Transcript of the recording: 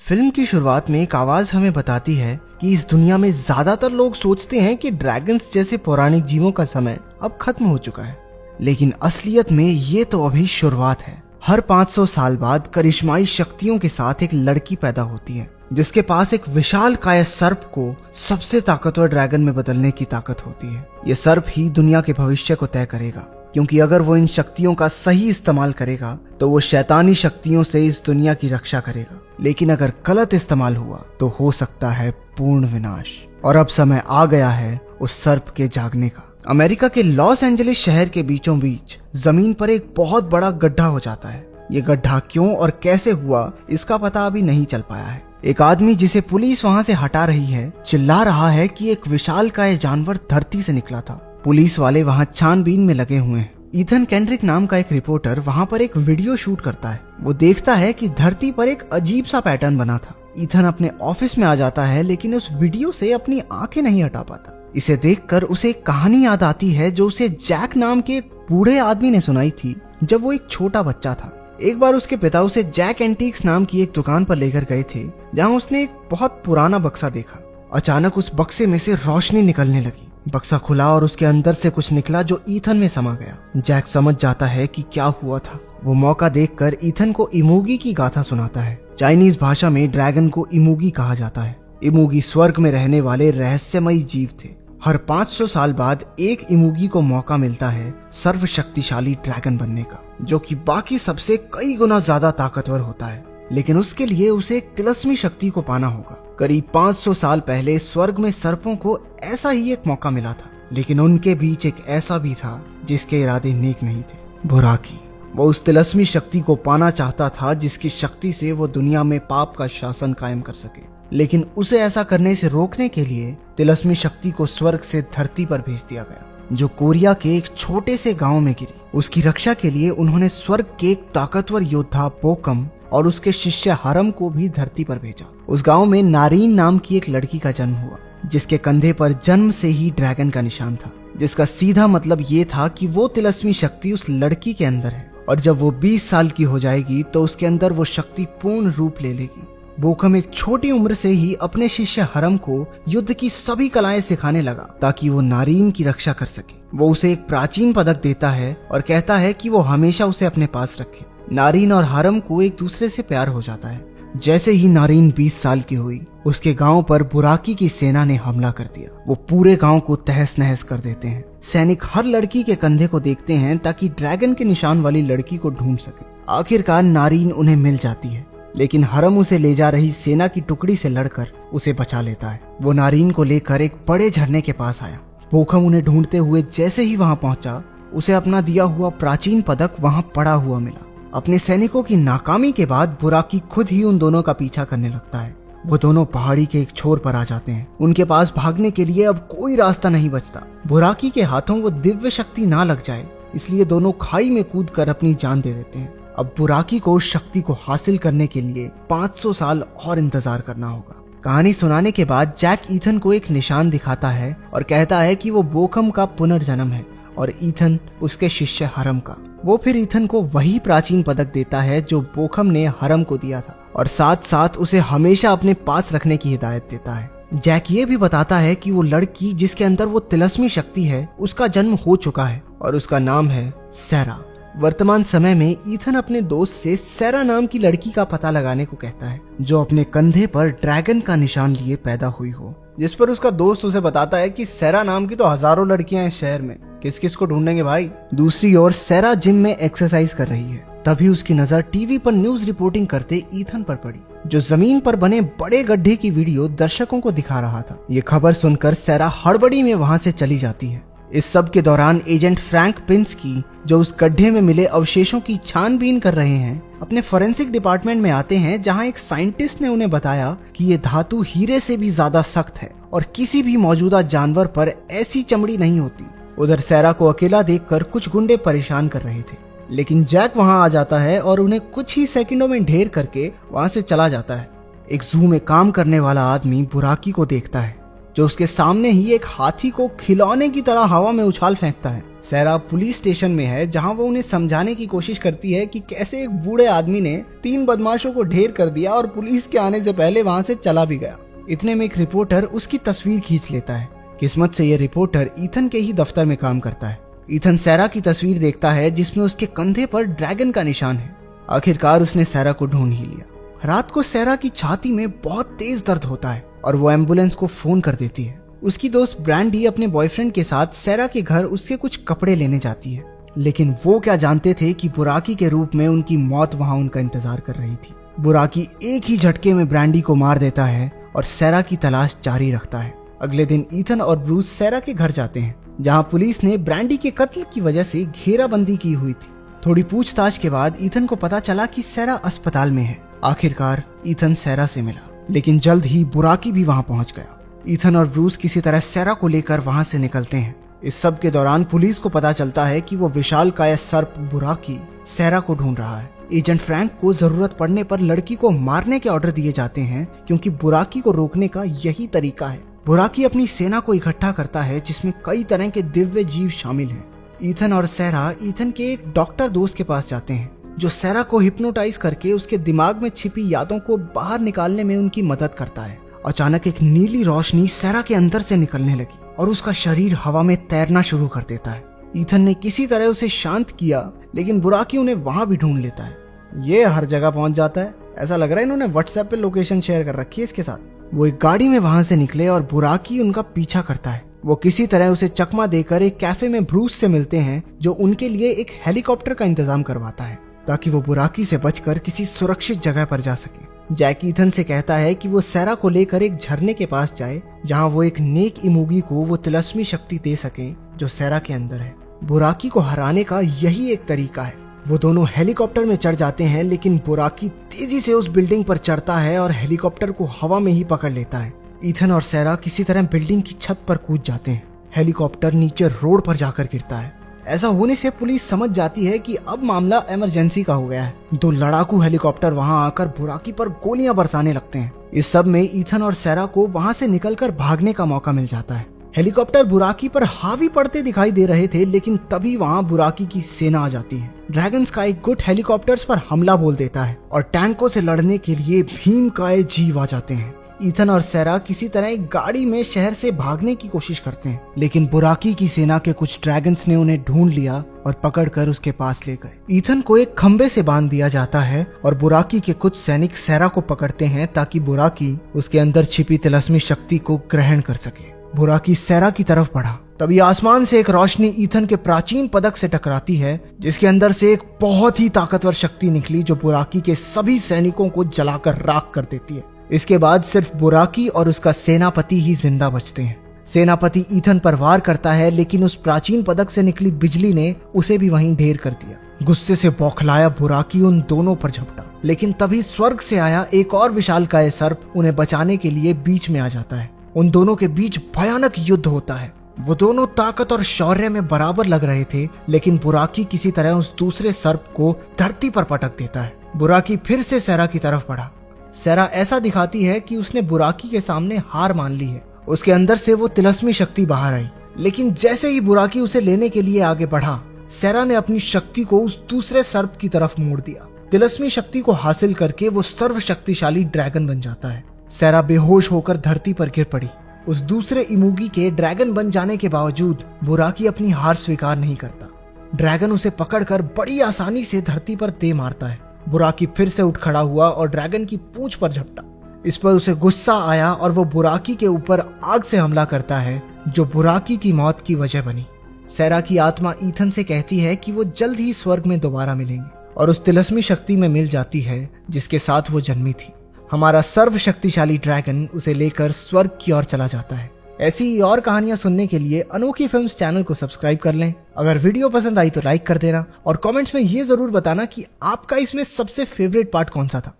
Film की शुरुआत में एक आवाज हमें बताती है कि इस दुनिया में ज्यादातर लोग सोचते हैं कि ड्रैगन्स जैसे पौराणिक जीवों का समय अब खत्म हो चुका है, लेकिन असलियत में ये तो अभी शुरुआत है। हर 500 साल बाद करिश्माई शक्तियों के साथ एक लड़की पैदा होती है जिसके पास एक विशाल काय सर्प को सबसे ताकतवर ड्रैगन में बदलने की ताकत होती है। ये सर्प ही दुनिया के भविष्य को तय करेगा, क्योंकि अगर वो इन शक्तियों का सही इस्तेमाल करेगा तो वो शैतानी शक्तियों से इस दुनिया की रक्षा करेगा, लेकिन अगर गलत इस्तेमाल हुआ तो हो सकता है पूर्ण विनाश। और अब समय आ गया है उस सर्प के जागने का। अमेरिका के लॉस एंजलिस शहर के बीचों बीच जमीन पर एक बहुत बड़ा गड्ढा हो जाता है। ये गड्ढा क्यों और कैसे हुआ इसका पता अभी नहीं चल पाया है। एक आदमी जिसे पुलिस वहां से हटा रही है चिल्ला रहा है कि एक विशालकाय जानवर धरती से निकला था। पुलिस वाले वहां छानबीन में लगे हुए हैं। ईथन केंड्रिक नाम का एक रिपोर्टर वहां पर एक वीडियो शूट करता है। वो देखता है कि धरती पर एक अजीब सा पैटर्न बना था। ईथन अपने ऑफिस में आ जाता है, लेकिन उस वीडियो से अपनी आंखें नहीं हटा पाता। इसे देखकर उसे एक कहानी याद आती है जो उसे जैक नाम के एक बूढ़े आदमी ने सुनाई थी जब वो एक छोटा बच्चा था। एक बार उसके पिता उसे जैक एंटीक्स नाम की एक दुकान पर लेकर गए थे, जहां उसने एक बहुत पुराना बक्सा देखा। अचानक उस बक्से में से रोशनी निकलने लगी। बक्सा खुला और उसके अंदर से कुछ निकला जो ईथन में समा गया। जैक समझ जाता है कि क्या हुआ था। वो मौका देखकर ईथन को इमोगी की गाथा सुनाता है। चाइनीज भाषा में ड्रैगन को इमोगी कहा जाता है। इमोगी स्वर्ग में रहने वाले रहस्यमयी जीव थे। हर 500 साल बाद एक इमोगी को मौका मिलता है सर्वशक्तिशाली ड्रैगन बनने का, जो कि बाकी सबसे कई गुना ज्यादा ताकतवर होता है। लेकिन उसके लिए उसे एक तिलस्मी शक्ति को पाना होगा। करीब 500 साल पहले स्वर्ग में सर्पों को ऐसा ही एक मौका मिला था, लेकिन उनके बीच एक ऐसा भी था जिसके इरादे नेक नहीं थे, बुराकी। वो उस तिलस्मी शक्ति को पाना चाहता था जिसकी शक्ति से वो दुनिया में पाप का शासन कायम कर सके, लेकिन उसे ऐसा करने से रोकने के लिए तिलस्मी शक्ति को स्वर्ग से धरती पर भेज दिया गया, जो कोरिया के एक छोटे से गांव में गिरी। उसकी रक्षा के लिए उन्होंने स्वर्ग के एक ताकतवर योद्धा बोकम और उसके शिष्य हरम को भी धरती पर भेजा। उस गांव में नारीन नाम की एक लड़की का जन्म हुआ, जिसके कंधे पर जन्म से ही ड्रैगन का निशान था, जिसका सीधा मतलब ये था कि वो तिलस्मी शक्ति उस लड़की के अंदर है, और जब वो 20 साल की हो जाएगी तो उसके अंदर वो शक्ति पूर्ण रूप ले लेगी। बोकम एक छोटी उम्र से ही अपने शिष्य हरम को युद्ध की सभी कलाएं सिखाने लगा ताकि वो नारीन की रक्षा कर सके। वो उसे एक प्राचीन पदक देता है और कहता है कि वो हमेशा उसे अपने पास रखे। नारीन और हरम को एक दूसरे से प्यार हो जाता है। जैसे ही नारीन 20 साल की हुई, उसके गांव पर बुराकी की सेना ने हमला कर दिया। वो पूरे गांव को तहस नहस कर देते हैं। सैनिक हर लड़की के कंधे को देखते हैं ताकि ड्रैगन के निशान वाली लड़की को ढूंढ सके। आखिरकार नारीन उन्हें मिल जाती है, लेकिन हरम उसे ले जा रही सेना की टुकड़ी से लड़कर उसे बचा लेता है। वो नारीन को लेकर एक बड़े झरने के पास आया। बोकम उन्हें ढूंढते हुए जैसे ही वहां पहुंचा, उसे अपना दिया हुआ प्राचीन पदक वहां पड़ा हुआ मिला। अपने सैनिकों की नाकामी के बाद बुराकी खुद ही उन दोनों का पीछा करने लगता है। वो दोनों पहाड़ी के एक छोर पर आ जाते हैं। उनके पास भागने के लिए अब कोई रास्ता नहीं बचता। बुराकी के हाथों वो दिव्य शक्ति ना लग जाए, इसलिए दोनों खाई में कूदकर अपनी जान दे देते हैं। अब बुराकी को उस शक्ति को हासिल करने के लिए 500 साल और इंतजार करना होगा। कहानी सुनाने के बाद जैक ईथन को एक निशान दिखाता है और कहता है कि वो बोकम का पुनर्जन्म है और ईथन उसके शिष्य हरम का। वो फिर ईथन को वही प्राचीन पदक देता है जो बोकम ने हरम को दिया था, और साथ साथ उसे हमेशा अपने पास रखने की हिदायत देता है। जैक ये भी बताता है कि वो लड़की जिसके अंदर वो तिलस्मी शक्ति है, उसका जन्म हो चुका है और उसका नाम है सैरा। वर्तमान समय में ईथन अपने दोस्त से सैरा नाम की लड़की का पता लगाने को कहता है, जो अपने कंधे पर ड्रैगन का निशान लिए पैदा हुई हो। जिस पर उसका दोस्त उसे बताता है कि सैरा नाम की तो हजारों लड़कियां हैं शहर में, किस किस को ढूंढेंगे भाई। दूसरी ओर सैरा जिम में एक्सरसाइज कर रही है। तभी उसकी नजर टीवी पर न्यूज रिपोर्टिंग करते ईथन पर पड़ी, जो जमीन पर बने बड़े गड्ढे की वीडियो दर्शकों को दिखा रहा था। ये खबर सुनकर सैरा हड़बड़ी में वहां से चली जाती है। इस सब के दौरान एजेंट फ्रैंक पिंस्की, जो उस गड्ढे में मिले अवशेषों की छानबीन कर रहे हैं, अपने फोरेंसिक डिपार्टमेंट में आते हैं, जहां एक साइंटिस्ट ने उन्हें बताया कि ये धातु हीरे से भी ज्यादा सख्त है और किसी भी मौजूदा जानवर पर ऐसी चमड़ी नहीं होती। उधर सैरा को अकेला देखकर कुछ गुंडे परेशान कर रहे थे, लेकिन जैक वहां आ जाता है और उन्हें कुछ ही सेकंडों में ढेर करके वहां से चला जाता है। एक जू में काम करने वाला आदमी बुराकी को देखता है। जो उसके सामने ही एक हाथी को खिलौने की तरह हवा में उछाल फेंकता है। सैरा पुलिस स्टेशन में है, जहां वो उन्हें समझाने की कोशिश करती है कि कैसे एक बूढ़े आदमी ने 3 बदमाशों को ढेर कर दिया और पुलिस के आने से पहले वहां से चला भी गया। इतने में एक रिपोर्टर उसकी तस्वीर खींच लेता है। किस्मत से यह रिपोर्टर ईथन के ही दफ्तर में काम करता है। ईथन सैरा की तस्वीर देखता है जिसमें उसके कंधे पर ड्रैगन का निशान है। आखिरकार उसने सैरा को ढूंढ ही लिया। रात को सैरा की छाती में बहुत तेज दर्द होता है और वो एम्बुलेंस को फोन कर देती है। उसकी दोस्त ब्रांडी अपने बॉयफ्रेंड के साथ सैरा के घर उसके कुछ कपड़े लेने जाती है, लेकिन वो क्या जानते थे कि बुराकी के रूप में उनकी मौत वहां उनका इंतजार कर रही थी। बुराकी एक ही झटके में ब्रांडी को मार देता है और सैरा की तलाश जारी रखता है। अगले दिन ईथन और ब्रूस सैरा के घर जाते हैं, जहां पुलिस ने ब्रांडी के कत्ल की वजह से घेराबंदी की हुई थी। थोड़ी पूछताछ के बाद ईथन को पता चला कि सैरा अस्पताल में है। आखिरकार ईथन सैरा से मिला, लेकिन जल्द ही बुराकी भी वहां पहुंच गया। ईथन और ब्रूस किसी तरह सैरा को लेकर वहां से निकलते हैं। इस सब के दौरान पुलिस को पता चलता है कि वो विशालकाय सर्प बुराकी सैरा को ढूंढ रहा है। एजेंट फ्रैंक को जरूरत पड़ने पर लड़की को मारने के ऑर्डर दिए जाते हैं, क्योंकि बुराकी को रोकने का यही तरीका है। बुराकी अपनी सेना को इकट्ठा करता है, जिसमें कई तरह के दिव्य जीव शामिल हैं। ईथन और सैरा ईथन के एक डॉक्टर दोस्त के पास जाते हैं, जो सैरा को हिप्नोटाइज करके उसके दिमाग में छिपी यादों को बाहर निकालने में उनकी मदद करता है। अचानक एक नीली रोशनी सैरा के अंदर से निकलने लगी और उसका शरीर हवा में तैरना शुरू कर देता है। ईथन ने किसी तरह उसे शांत किया, लेकिन बुराकी उन्हें वहां भी ढूंढ लेता है। ये हर जगह पहुंच जाता है। ऐसा लग रहा है इन्होंने व्हाट्सएप पे लोकेशन शेयर कर रखी है इसके साथ। वो एक गाड़ी में वहां से निकले और बुराकी उनका पीछा करता है। वो किसी तरह उसे चकमा देकर एक कैफे में ब्रूस से मिलते हैं, जो उनके लिए एक हेलीकॉप्टर का इंतजाम करवाता है, ताकि वो बुराकी से बचकर किसी सुरक्षित जगह पर जा सके। जैक ईथन से कहता है कि वो सैरा को लेकर एक झरने के पास जाए, जहां वो एक नेक इमोगी को वो तिलस्मी शक्ति दे सके जो सैरा के अंदर है। बुराकी को हराने का यही एक तरीका है। वो दोनों हेलीकॉप्टर में चढ़ जाते हैं, लेकिन बुराकी तेजी से उस बिल्डिंग पर चढ़ता है और हेलीकॉप्टर को हवा में ही पकड़ लेता है। ईथन और सैरा किसी तरह बिल्डिंग की छत पर कूद जाते हैं। हेलीकॉप्टर नीचे रोड पर जाकर गिरता है। ऐसा होने से पुलिस समझ जाती है कि अब मामला इमरजेंसी का हो गया है। 2 लड़ाकू हेलीकॉप्टर वहां आकर बुराकी पर गोलियां बरसाने लगते हैं। इस सब में ईथन और सैरा को वहां से निकलकर भागने का मौका मिल जाता है। हेलीकॉप्टर बुराकी पर हावी पड़ते दिखाई दे रहे थे, लेकिन तभी वहां बुराकी की सेना आ जाती है। ड्रैगन्स का एक गुट हेलीकॉप्टर्स पर हमला बोल देता है और टैंकों से लड़ने के लिए भीमकाय जीव आ जाते हैं। ईथन और सैरा किसी तरह एक गाड़ी में शहर से भागने की कोशिश करते हैं, लेकिन बुराकी की सेना के कुछ ड्रैगन्स ने उन्हें ढूंढ लिया और पकड़कर उसके पास ले गए। ईथन को एक खंबे से बांध दिया जाता है और बुराकी के कुछ सैनिक सैरा को पकड़ते हैं, ताकि बुराकी उसके अंदर छिपी तिलस्मी शक्ति को ग्रहण कर सके। बुराकी सैरा की तरफ बढ़ा, तभी आसमान से एक रोशनी ईथन के प्राचीन पदक से टकराती है, जिसके अंदर से एक बहुत ही ताकतवर शक्ति निकली, जो बुराकी के सभी सैनिकों को जलाकर राख कर देती है। इसके बाद सिर्फ बुराकी और उसका सेनापति ही जिंदा बचते हैं। सेनापति ईथन पर वार करता है, लेकिन उस प्राचीन पदक से निकली बिजली ने उसे भी वहीं ढेर कर दिया। गुस्से से बौखलाया बुराकी उन दोनों पर झपटा, लेकिन तभी स्वर्ग से आया एक और विशालकाय सर्प उन्हें बचाने के लिए बीच में आ जाता है। उन दोनों के बीच भयानक युद्ध होता है। वो दोनों ताकत और शौर्य में बराबर लग रहे थे, लेकिन बुराकी किसी तरह उस दूसरे सर्प को धरती पर पटक देता है। बुराकी फिर से सैरा की तरफ बढ़ा। सैरा ऐसा दिखाती है कि उसने बुराकी के सामने हार मान ली है। उसके अंदर से वो तिलस्मी शक्ति बाहर आई, लेकिन जैसे ही बुराकी उसे लेने के लिए आगे बढ़ा, सैरा ने अपनी शक्ति को उस दूसरे सर्प की तरफ मोड़ दिया। तिलस्मी शक्ति को हासिल करके वो सर्वशक्तिशाली ड्रैगन बन जाता है। सैरा बेहोश होकर धरती पर गिर पड़ी। उस दूसरे इमोगी के ड्रैगन बन जाने के बावजूद बुराकी अपनी हार स्वीकार नहीं करता। ड्रैगन उसे पकड़कर बड़ी आसानी से धरती पर दे मारता है। बुराकी फिर से उठ खड़ा हुआ और ड्रैगन की पूंछ पर झपटा। इस पर उसे गुस्सा आया और वो बुराकी के ऊपर आग से हमला करता है, जो बुराकी की मौत की वजह बनी। सैरा की आत्मा ईथन से कहती है कि वो जल्द ही स्वर्ग में दोबारा मिलेंगे और उस तिलस्मी शक्ति में मिल जाती है जिसके साथ वो जन्मी थी। हमारा सर्वशक्तिशाली ड्रैगन उसे लेकर स्वर्ग की ओर चला जाता है। ऐसी ही और कहानियां सुनने के लिए अनोखी फिल्म्स चैनल को सब्सक्राइब कर लें। अगर वीडियो पसंद आई तो लाइक कर देना और कमेंट्स में ये जरूर बताना कि आपका इसमें सबसे फेवरेट पार्ट कौन सा था।